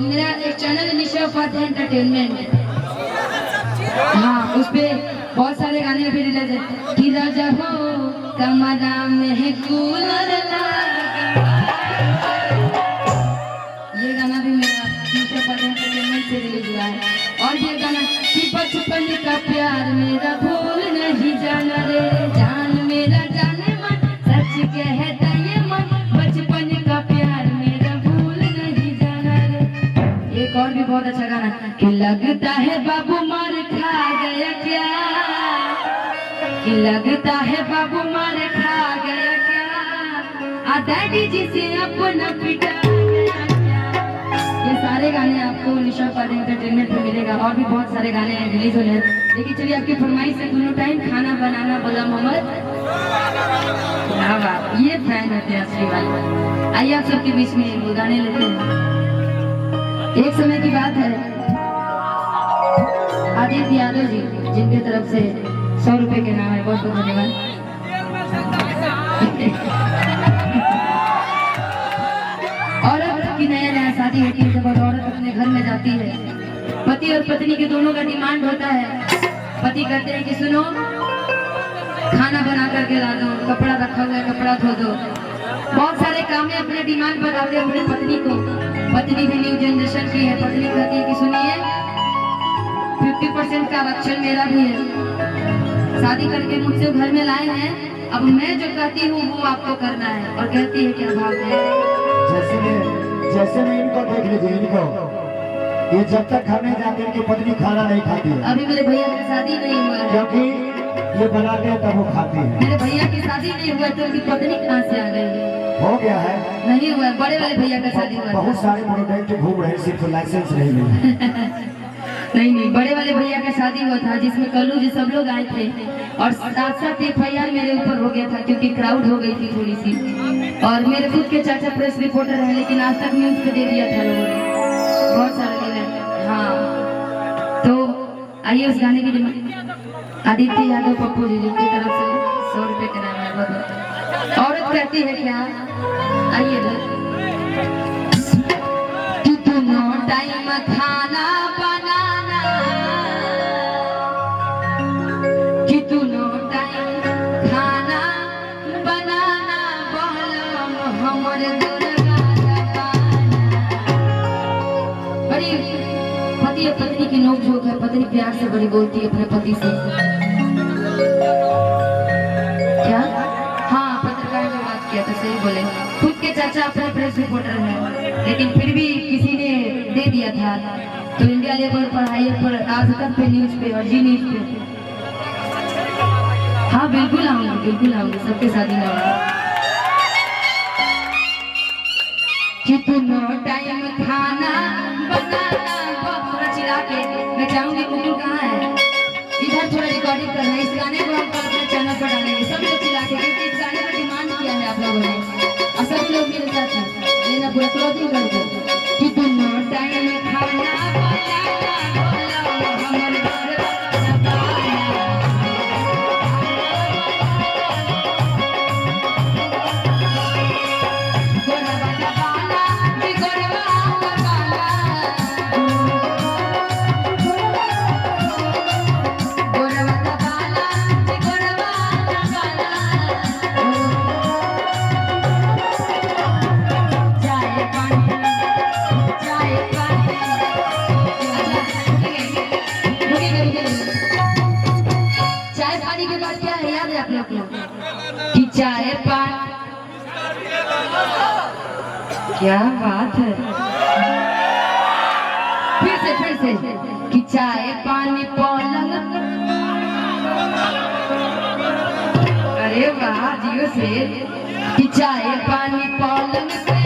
मेरा एक चैनल निशा उपाध्याय एंटरटेनमेंट, हाँ उस पे बहुत सारे गाने भी रिलीज है। कि राजा हो कमरा में कूलर ये गाना भी मेरा निशा उपाध्याय एंटरटेनमेंट से रिलीज हुआ है। और ये गाना कि बचपन का प्यार मेरा भूल नहीं जाना रे, जान मेरा जाने मन सच कहता ये मन, बचपन का प्यार मेरा भूल नहीं जाना रे। एक और भी बहुत अच्छा गाना कि लगता है बाबू मार खा गया क्या, कि लगता है बाबू मार खा गया क्या, डैडी जी से अपना पिटा गया क्या। ये सारे गाने आपको निशा उपाध्याय एंटरटेनमेंट में मिलेगा। और भी बहुत सारे गाने रिलीज होने हैं, लेकिन चलिए आपकी फरमाइश से दोनों टाइम खाना बनाना बोला मोहम्मद, ये फैन होते हैं असली वाले। आइए आप सबके बीच में वो गाने लेते हैं। एक समय की बात है, आदित्य यादव जी जिनके तरफ से 100 रुपए के नाम है, बहुत बहुत धन्यवाद। औरत की नया नया शादी होती है, जब औरत अपने घर में जाती है, पति और पत्नी के दोनों का डिमांड होता है। पति कहते हैं कि सुनो खाना बना करके ला दो, कपड़ा रखा हुआ है कपड़ा धो दो, बहुत सारे काम में अपने डिमांड बताते हैं अपनी पत्नी को। पत्नी भी न्यू जनरेशन की है, पत्नी कहती है कि सुनिए 50% का आरक्षण मेरा भी है, शादी करके मुझसे घर में लाए हैं, अब मैं जो कहती हूँ वो आपको करना है। और कहती है क्या भाव है, जैसे में इनको देख लीजिए, इनको ये जब तक घर में जाते हैं कि पत्नी खाना नहीं खाती है। अभी मेरे भैया की शादी नहीं हुआ है, क्योंकि ये बनाते हैं तब वो खाती है। मेरे भैया की शादी नहीं हुआ तो उनकी पत्नी कहाँ से आ गई? हो गया है, नहीं हुआ, बड़े वाले भैया का शादी हुआ। बहुत सारे प्रोडक्ट घूम रहे हैं, सिर्फ लाइसेंस नहीं मिला। नहीं, बड़े वाले भैया का शादी हुआ था जिसमें कल्लू जी सब लोग आए थे, और साथ साथ FIR मेरे ऊपर हो गया था क्योंकि क्राउड हो गई थी थोड़ी सी। और मेरे खुद के चाचा प्रेस रिपोर्टर हैं, लेकिन आज तक न्यूज पे दे दिया था लोगों ने, बहुत सारे दिन है। हाँ तो आइए उस गाने की आदित्य यादव पप्पू जी जिनकी तरफ से 100 रुपए के नाम है। बहुत औरत कहती है क्या, आइए कि दोनों टाइम खाना बनाना, कि दोनों टाइम खाना बनाना बोलो हमर दुर्गा बड़ी पति और पत्नी की नोक-झोंक है। पत्नी प्यार से बड़ी बोलती है अपने पति से, क्या हाँ पत्रकार ने बात किया था, सही बोले। खुद के चाचा अपने प्रेस रिपोर्टर हैं, लेकिन फिर भी किसी ने दे दिया था तो इंडिया लेवल पर हाई पर आज तक पे न्यूज पे और जी न्यूज पे। हाँ बिल्कुल आऊंगी सबके साथ ही आऊंगी। कितना टाइम खाना बनाना, बहुत थोड़ा चिल्ला के मैं चाहूंगी मुकुल कहाँ है, इधर थोड़ा रिकॉर्डिंग करना है। इस गाने को हम अपने चैनल पर डालेंगे, सब लोग चिल्ला के, क्योंकि इस गाने का डिमांड किया है आप लोगों ने, और सभी लोग मेरे साथ हैं। लेना पूरा क्लोजिंग कर दो। कितना टाइम खाना बनाना बोलो हमर चाय पान, क्या बात है, फिर से कि चाय पानी पलंग, अरे वाह जियो से, कि चाय पानी पलंग पे